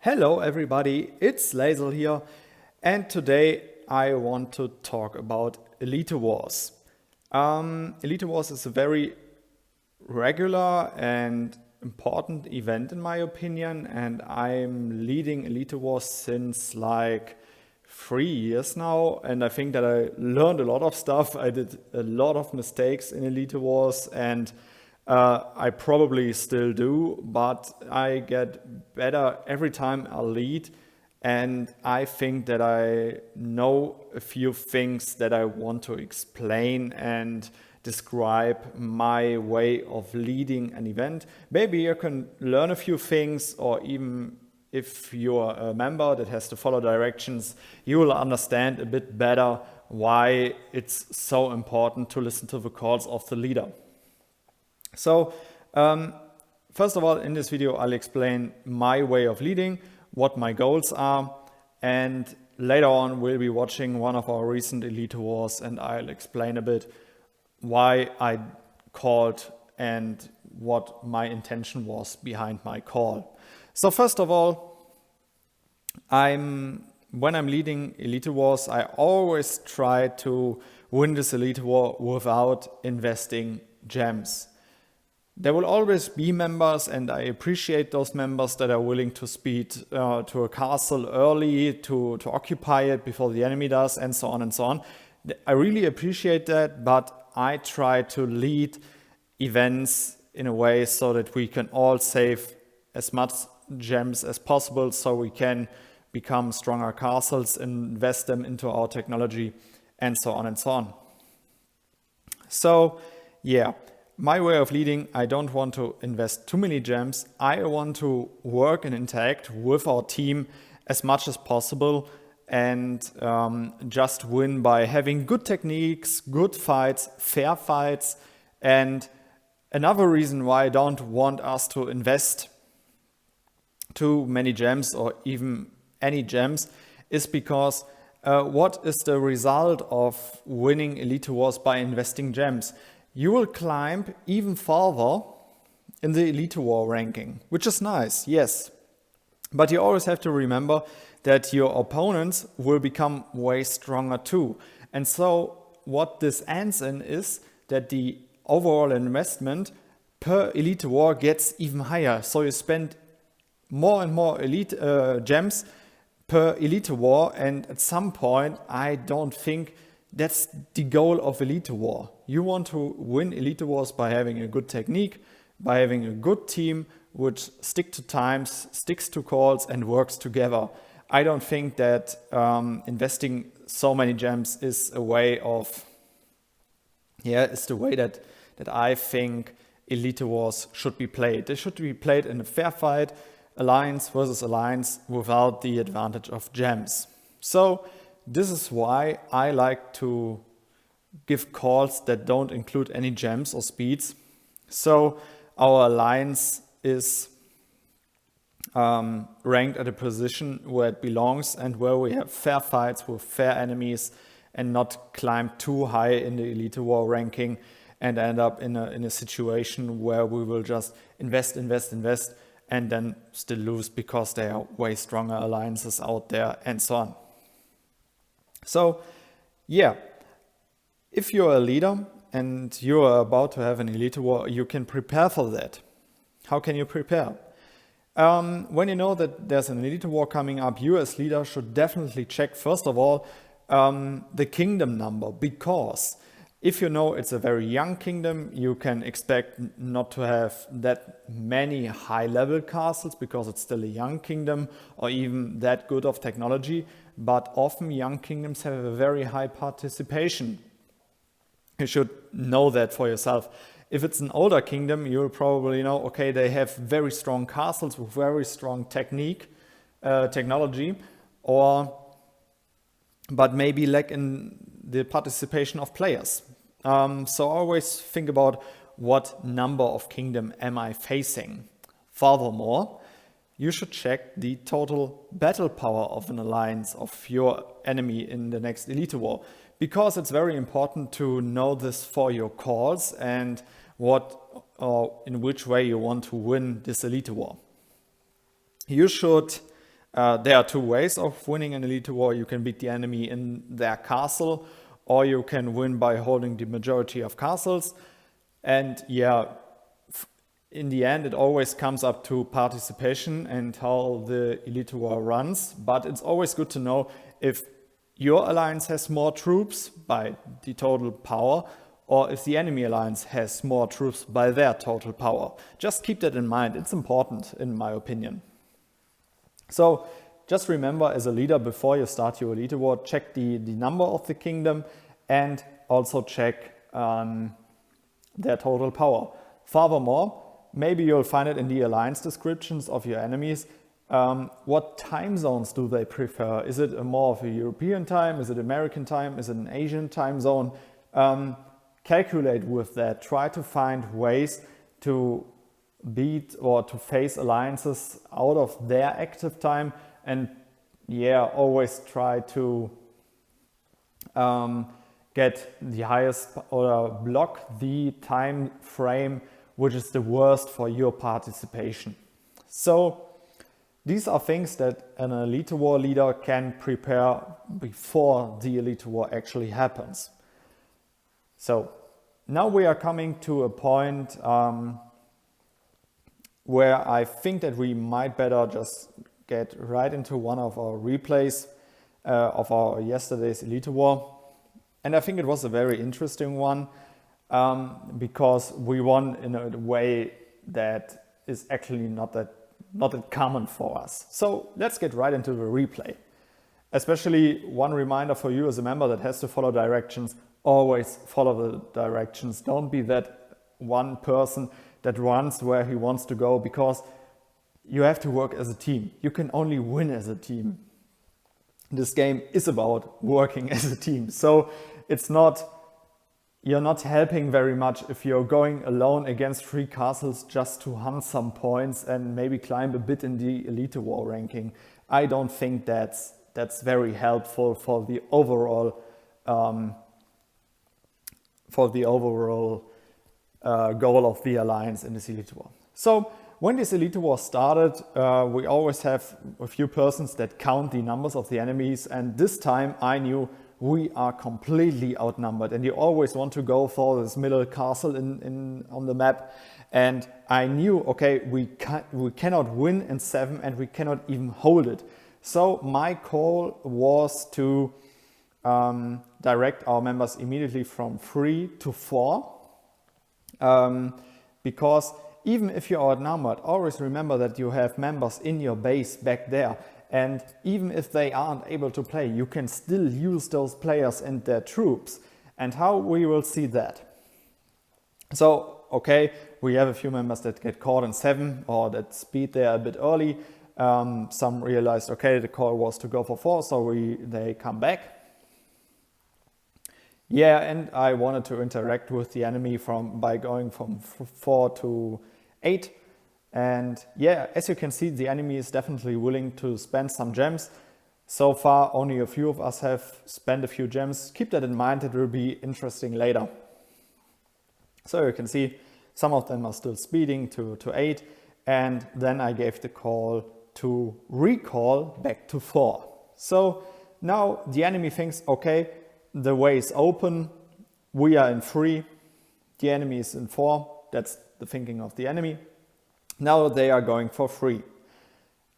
Hello everybody, it's Lazel here, and today I want to talk about Elite Wars. Elite Wars is a very regular and important event in my opinion, and I'm leading Elite Wars since like 3 years now, and I think that I learned a lot of stuff. I did a lot of mistakes in Elite Wars, and I probably still do, but I get better every time I lead, and I think that I know a few things that I want to explain and describe my way of leading an event. Maybe you can learn a few things, or even if you're a member that has to follow directions, you will understand a bit better why it's so important to listen to the calls of the leader. So first of all, in this video, I'll explain my way of leading, what my goals are, and later on we'll be watching one of our recent Elite Wars, and I'll explain a bit why I called and what my intention was behind my call. So first of all, when I'm leading Elite Wars, I always try to win this Elite War without investing gems. There will always be members, and I appreciate those members that are willing to speed to a castle early to occupy it before the enemy does, and so on and so on. I really appreciate that, but I try to lead events in a way so that we can all save as much gems as possible, so we can become stronger castles, invest them into our technology, and so on and so on. So yeah, my way of leading, I don't want to invest too many gems. I want to work and interact with our team as much as possible, and just win by having good techniques, good fights, fair fights. And another reason why I don't want us to invest too many gems or even any gems is because what is the result of winning Elite Wars by investing gems? You will climb even further in the Elite War ranking, which is nice, yes. But you always have to remember that your opponents will become way stronger too. And so what this ends in is that the overall investment per Elite War gets even higher. So you spend more and more elite gems per Elite War, and at some point I don't think that's the goal of Elite War. You want to win Elite Wars by having a good technique, by having a good team which sticks to times, sticks to calls, and works together. I don't think that investing so many gems is a way of, it's the way that I think Elite Wars should be played. They should be played in a fair fight, alliance versus alliance, without the advantage of gems. So this is why I like to give calls that don't include any gems or speeds. So our alliance is ranked at a position where it belongs, and where we have fair fights with fair enemies, and not climb too high in the Elite War ranking and end up in a situation where we will just invest and then still lose because there are way stronger alliances out there, and so on. So yeah, if you're a leader and you're about to have an Elite War, you can prepare for that. How can you prepare? When you know that there's an Elite War coming up, you as leader should definitely check, first of all, the kingdom number, because if you know it's a very young kingdom, you can expect not to have that many high-level castles because it's still a young kingdom, or even that good of technology. But often young kingdoms have a very high participation. You should know that for yourself. If it's an older kingdom, you'll probably know, okay, they have very strong castles with very strong technology, but maybe lack in the participation of players. So always think about what number of kingdom am I facing. Furthermore, you should check the total battle power of an alliance, of your enemy in the next Elite War, because it's very important to know this for your calls and what or in which way you want to win this Elite War. You should There are two ways of winning an elite war. You can beat the enemy in their castle, or you can win by holding the majority of castles. And yeah, in the end, it always comes up to participation and how the elite war runs. But it's always good to know if your alliance has more troops by the total power, or if the enemy alliance has more troops by their total power. Just keep that in mind. It's important, in my opinion. So just remember, as a leader, before you start your elite war, check the number of the kingdom and also check their total power. Furthermore, maybe you'll find it in the alliance descriptions of your enemies. What time zones do they prefer? Is it more of a European time? Is it American time? Is it an Asian time zone? Calculate with that. Try to find ways to beat or to face alliances out of their active time, and yeah, always try to get the highest or block the time frame which is the worst for your participation. So these are things that an elite war leader can prepare before the elite war actually happens. So now we are coming to a point where I think that we might better just get right into one of our replays of our yesterday's elite war. And I think it was a very interesting one because we won in a way that is actually not that common for us. So let's get right into the replay. Especially one reminder for you as a member that has to follow directions: always follow the directions. Don't be that one person that runs where he wants to go, because you have to work as a team. You can only win as a team. This game is about working as a team. So you're not helping very much if you're going alone against 3 castles just to hunt some points and maybe climb a bit in the elite war ranking. I don't think that's very helpful for the overall goal of the alliance in this elite war. So when this elite war started, we always have a few persons that count the numbers of the enemies, and this time I knew we are completely outnumbered, and you always want to go for this middle castle on the map. And I knew, okay, we cannot win in 7 and we cannot even hold it. So my call was to direct our members immediately from 3 to 4. Because even if you're outnumbered, always remember that you have members in your base back there. And even if they aren't able to play, you can still use those players and their troops. And how we will see that. So, okay, we have a few members that get caught in 7 or that speed there a bit early. Some realized, okay, the call was to go for 4, so they come back. Yeah, and I wanted to interact with the enemy by going from 4 to 8. And yeah, as you can see, the enemy is definitely willing to spend some gems. So far, only a few of us have spent a few gems. Keep that in mind, it will be interesting later. So you can see some of them are still speeding to 8. And then I gave the call to recall back to 4. So now the enemy thinks, okay, the way is open, we are in 3, the enemy is in 4. That's the thinking of the enemy. Now they are going for 3.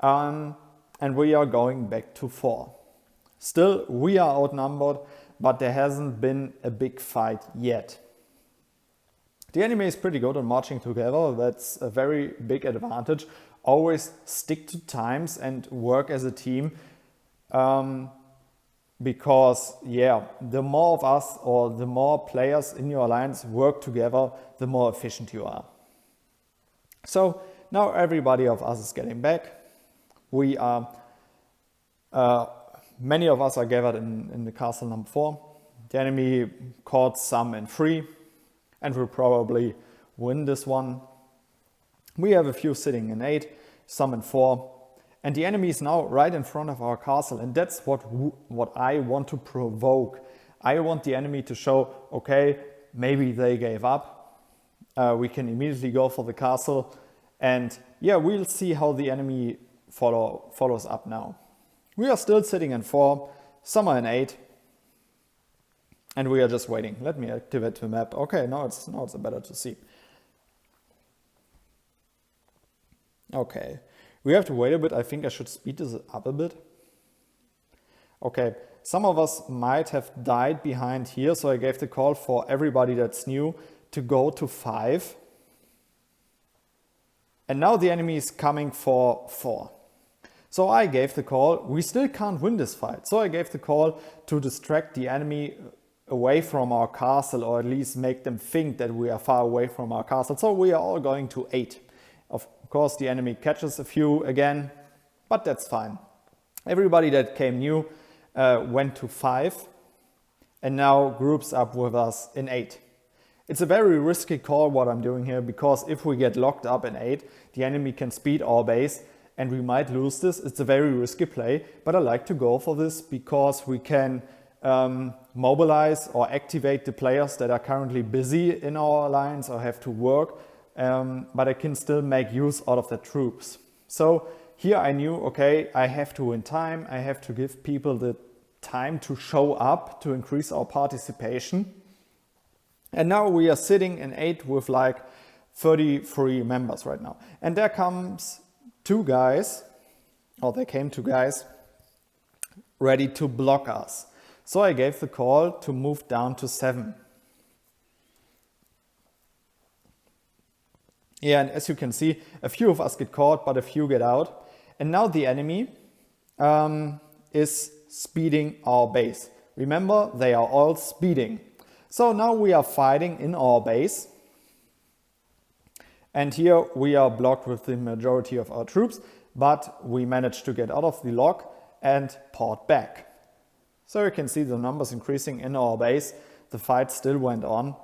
And we are going back to 4. Still, we are outnumbered, but there hasn't been a big fight yet. The enemy is pretty good on marching together. That's a very big advantage. Always stick to times and work as a team. Because, yeah, the more of us or the more players in your alliance work together, the more efficient you are. So now everybody of us is getting back. We are, many of us are gathered in the castle number 4. The enemy caught some in 3 and will probably win this one. We have a few sitting in 8, some in 4. And the enemy is now right in front of our castle, and that's what I want to provoke. I want the enemy to show, okay, maybe they gave up. We can immediately go for the castle, and yeah, we'll see how the enemy follows up now. We are still sitting in 4, some are in 8, and we are just waiting. Let me activate the map. Okay, now it's better to see. Okay, we have to wait a bit. I think I should speed this up a bit. Okay, some of us might have died behind here, so I gave the call for everybody that's new to go to 5. And now the enemy is coming for 4. So I gave the call. We still can't win this fight. So I gave the call to distract the enemy away from our castle, or at least make them think that we are far away from our castle. So we are all going to 8. Of course, the enemy catches a few again, but that's fine. Everybody that came new went to 5 and now groups up with us in 8. It's a very risky call what I'm doing here, because if we get locked up in 8, the enemy can speed our base and we might lose this. It's a very risky play, but I like to go for this because we can mobilize or activate the players that are currently busy in our alliance or have to work, but I can still make use out of the troops. So here I knew, okay, I have to win time. I have to give people the time to show up to increase our participation. And now we are sitting in 8 with like 33 members right now. And there comes 2 guys, or they came 2 guys, ready to block us. So I gave the call to move down to 7. Yeah, and as you can see, a few of us get caught, but a few get out. And now the enemy is speeding our base. Remember, they are all speeding. So now we are fighting in our base. And here we are blocked with the majority of our troops, but we managed to get out of the lock and port back. So you can see the numbers increasing in our base. The fight still went on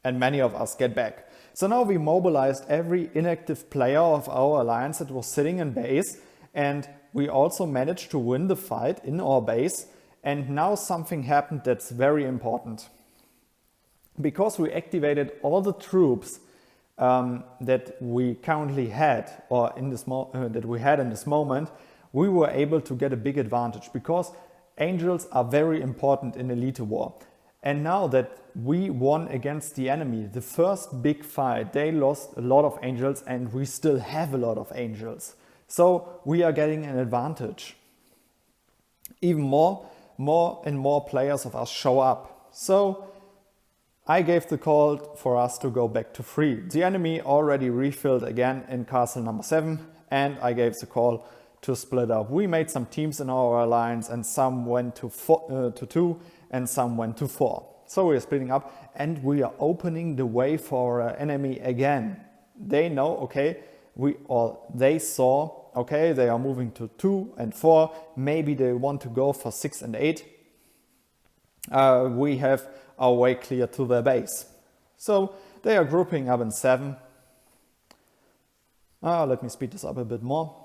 and many of us get back. So now we mobilized every inactive player of our alliance that was sitting in base, and we also managed to win the fight in our base. And now something happened that's very important. Because we activated all the troops that we currently had, or in this that we had in this moment, we were able to get a big advantage, because angels are very important in Elite War. And now that we won against the enemy, the first big fight, they lost a lot of angels and we still have a lot of angels. So we are getting an advantage. Even more and more players of us show up. So I gave the call for us to go back to 3. The enemy already refilled again in castle number 7, and I gave the call to split up. We made some teams in our alliance, and some went to 2 and some went to 4. So we are splitting up and we are opening the way for our enemy again. They know, okay, they saw, okay, they are moving to 2 and 4. Maybe they want to go for 6 and 8. We have our way clear to their base. So they are grouping up in 7. Let me speed this up a bit more.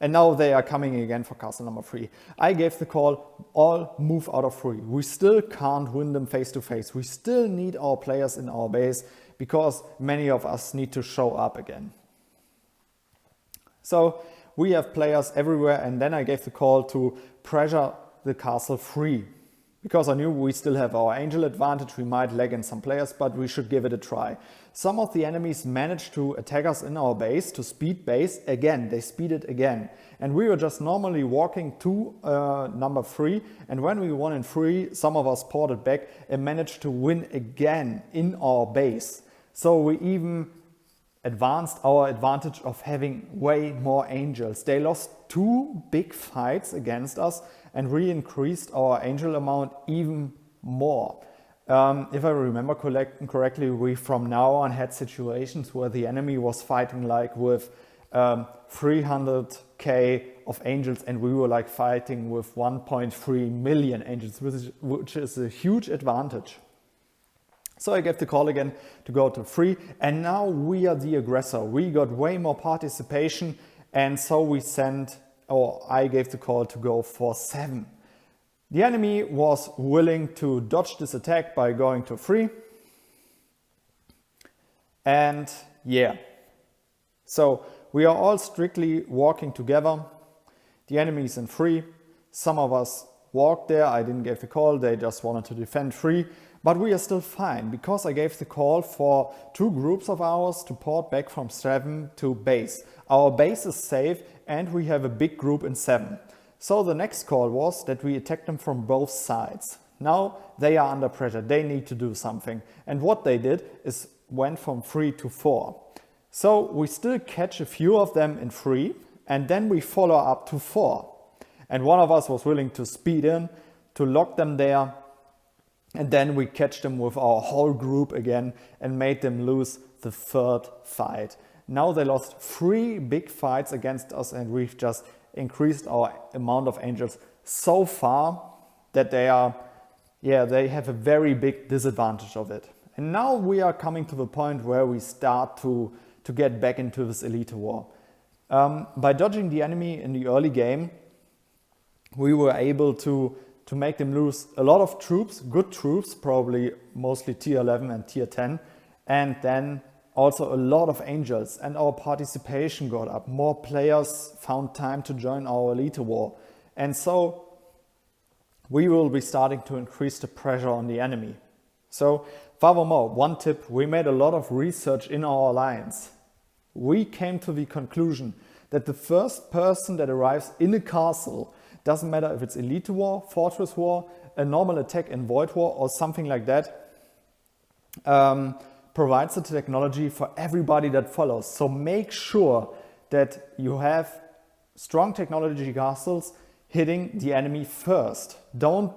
And now they are coming again for castle number 3. I gave the call, all move out of 3. We still can't win them face to face. We still need our players in our base, because many of us need to show up again. So we have players everywhere, and then I gave the call to pressure the castle 3. Because I knew we still have our angel advantage, we might lag in some players, but we should give it a try. Some of the enemies managed to attack us in our base, to speed base again. They speeded again. And we were just normally walking to number 3. And when we won in 3, some of us ported back and managed to win again in our base. So we even advanced our advantage of having way more angels. They lost 2 big fights against us, and we increased our angel amount even more. If I remember correctly, we from now on had situations where the enemy was fighting like with 300k of angels, and we were like fighting with 1.3 million angels, which is a huge advantage. So I gave the call again to go to 3, and now we are the aggressor. We got way more participation, and so we I gave the call to go for 7. The enemy was willing to dodge this attack by going to 3. And yeah, so we are all strictly walking together. The enemy is in free. Some of us walked there. I didn't give the call. They just wanted to defend free. But we are still fine because I gave the call for 2 groups of ours to port back from 7 to base. Our base is safe and we have a big group in 7. So the next call was that we attack them from both sides. Now they are under pressure. They need to do something. And what they did is went from 3 to 4. So we still catch a few of them in 3 and then we follow up to 4. And one of us was willing to speed in, to lock them there. And then we catch them with our whole group again and made them lose the 3rd fight. Now they lost 3 big fights against us and we've just increased our amount of angels so far that they have a very big disadvantage of it. And now we are coming to the point where we start to get back into this elite war. By dodging the enemy in the early game, we were able to make them lose a lot of troops, good troops, probably mostly tier 11 and tier 10, and then also a lot of angels, and our participation got up. More players found time to join our elite war. And so we will be starting to increase the pressure on the enemy. So furthermore, one tip, we made a lot of research in our alliance. We came to the conclusion that the first person that arrives in a castle, doesn't matter if it's elite war, fortress war, a normal attack in void war or something like that, provides the technology for everybody that follows. So make sure that you have strong technology castles hitting the enemy first. Don't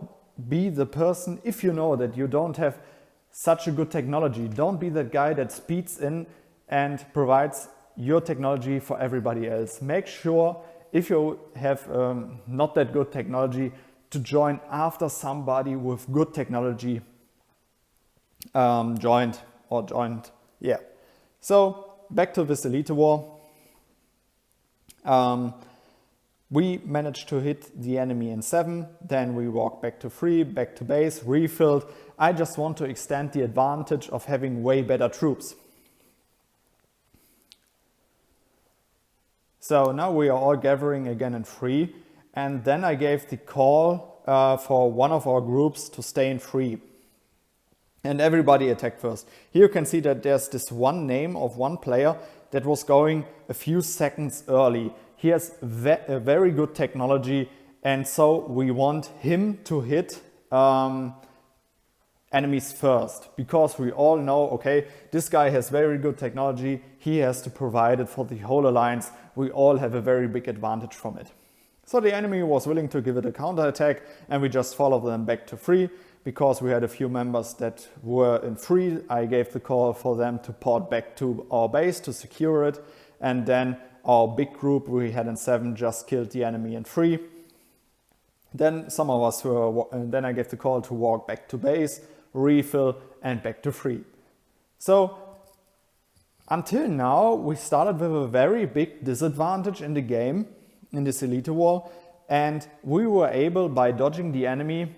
be the person, if you know that you don't have such a good technology, don't be that guy that speeds in and provides your technology for everybody else. Make sure, if you have not that good technology, to join after somebody with good technology joined. Yeah. So back to this elite war. We managed to hit the enemy in 7. Then we walked back to 3, back to base, refilled. I just want to extend the advantage of having way better troops. So now we are all gathering again in 3, and then I gave the call for one of our groups to stay in 3. And everybody attacked first. Here you can see that there's this one name of one player that was going a few seconds early. He has a very good technology, and so we want him to hit enemies first, because we all know, okay, this guy has very good technology, he has to provide it for the whole alliance, we all have a very big advantage from it. So the enemy was willing to give it a counterattack, and we just followed them back to 3, because we had a few members that were in 3. I gave the call for them to port back to our base to secure it, and then our big group we had in 7 just killed the enemy in 3. Then some of us then I gave the call to walk back to base, refill, and back to 3. So until now we started with a very big disadvantage in the game, in this elite war, and we were able, by dodging the enemy,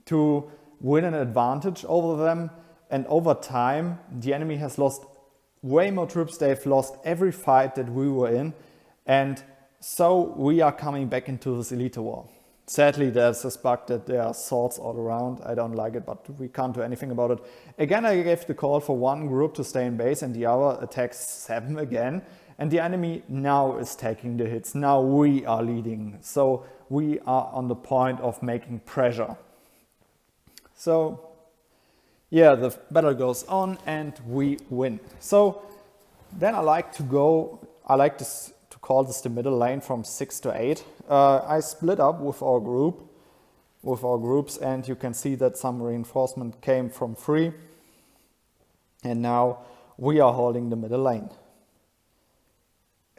to win an advantage over them. And over time the enemy has lost way more troops. They've lost every fight that we were in, and so we are coming back into this elite war. Sadly, there's this bug that there are swords all around. I don't like it, but we can't do anything about it. Again, I gave the call for one group to stay in base and the other attacks 7 again. And the enemy now is taking the hits. Now we are leading. So we are on the point of making pressure. So yeah, the battle goes on and we win. So then I like to call this the middle lane from 6 to 8. I split up with our groups, and you can see that some reinforcement came from 3, and now we are holding the middle lane.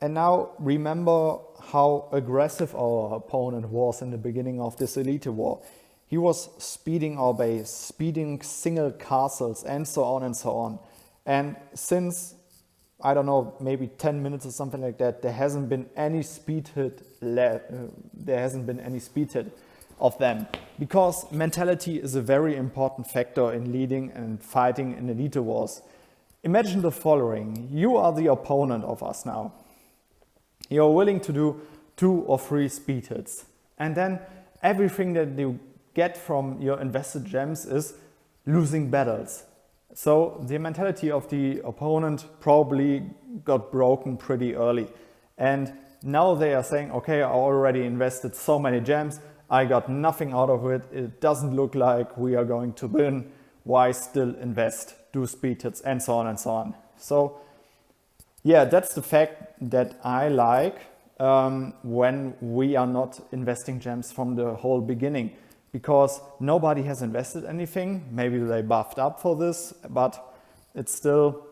And now remember how aggressive our opponent was in the beginning of this elite war. He was speeding our base, speeding single castles, and so on and so on. And since, I don't know, maybe 10 minutes or something like that, there hasn't been any speed hit of them, because mentality is a very important factor in leading and fighting in elite wars. Imagine the following: you are the opponent of us now. you're willing to do 2 or 3 speed hits. And then everything that you get from your invested gems is losing battles. So the mentality of the opponent probably got broken pretty early. And now they are saying, okay, I already invested so many gems, I got nothing out of it, it doesn't look like we are going to win, why still invest, do speed hits, and so on and so on. So yeah, that's the fact that I like when we are not investing gems from the whole beginning, because nobody has invested anything. Maybe they buffed up for this, but it's still,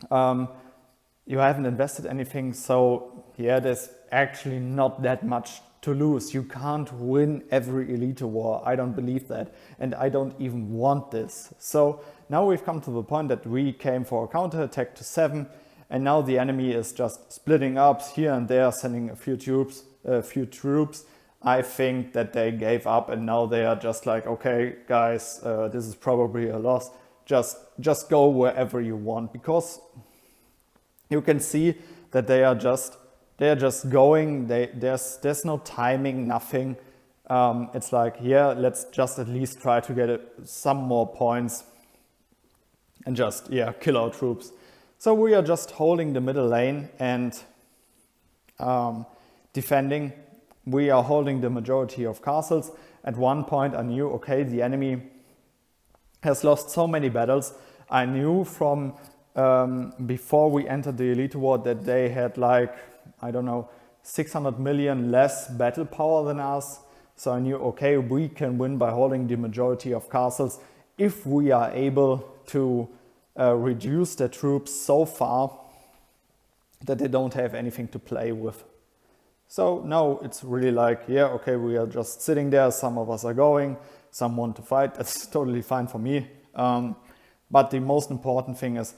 you haven't invested anything. So yeah, there's actually not that much to lose. You can't win every Elite War. I don't believe that. And I don't even want this. So now we've come to the point that we came for a counterattack to 7. And now the enemy is just splitting up here and there, sending a few troops. I think that they gave up and now they are just like, okay, guys, this is probably a loss. Just go wherever you want, because you can see that they are just going. There's no timing, nothing. It's like, yeah, let's just at least try to get some more points and just, yeah, kill our troops. So we are just holding the middle lane and defending. We are holding the majority of castles. At one point I knew, okay, the enemy has lost so many battles. I knew from before we entered the Elite War that they had like, I don't know, 600 million less battle power than us. So I knew, okay, we can win by holding the majority of castles if we are able to reduce their troops so far that they don't have anything to play with. So now it's really like, yeah, okay, we are just sitting there. Some of us are going, some want to fight. That's totally fine for me. But the most important thing is,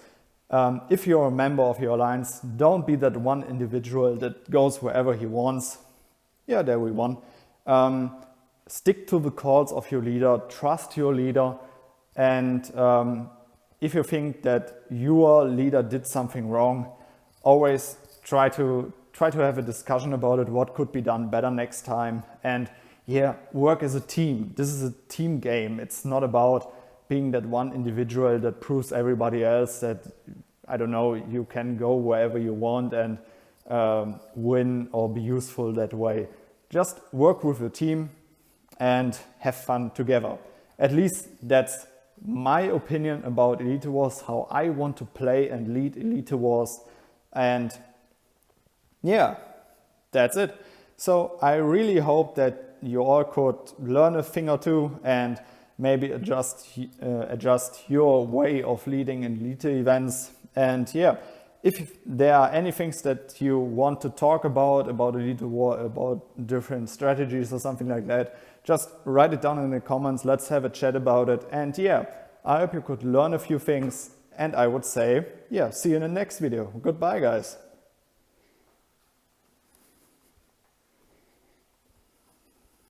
if you're a member of your alliance, don't be that one individual that goes wherever he wants. Yeah, there we won. Stick to the calls of your leader, trust your leader, and if you think that your leader did something wrong, always try to have a discussion about it, what could be done better next time. And yeah, work as a team. This is a team game. It's not about being that one individual that proves everybody else that, I don't know, you can go wherever you want and win or be useful that way. Just work with your team and have fun together. At least that's my opinion about Elite Wars, how I want to play and lead Elite Wars. And yeah, that's it. So I really hope that you all could learn a thing or two and maybe adjust your way of leading in Elite events. And yeah, if there are any things that you want to talk about Elite War, about different strategies or something like that, just write it down in the comments. Let's have a chat about it. And yeah, I hope you could learn a few things. And I would say, yeah, see you in the next video. Goodbye, guys.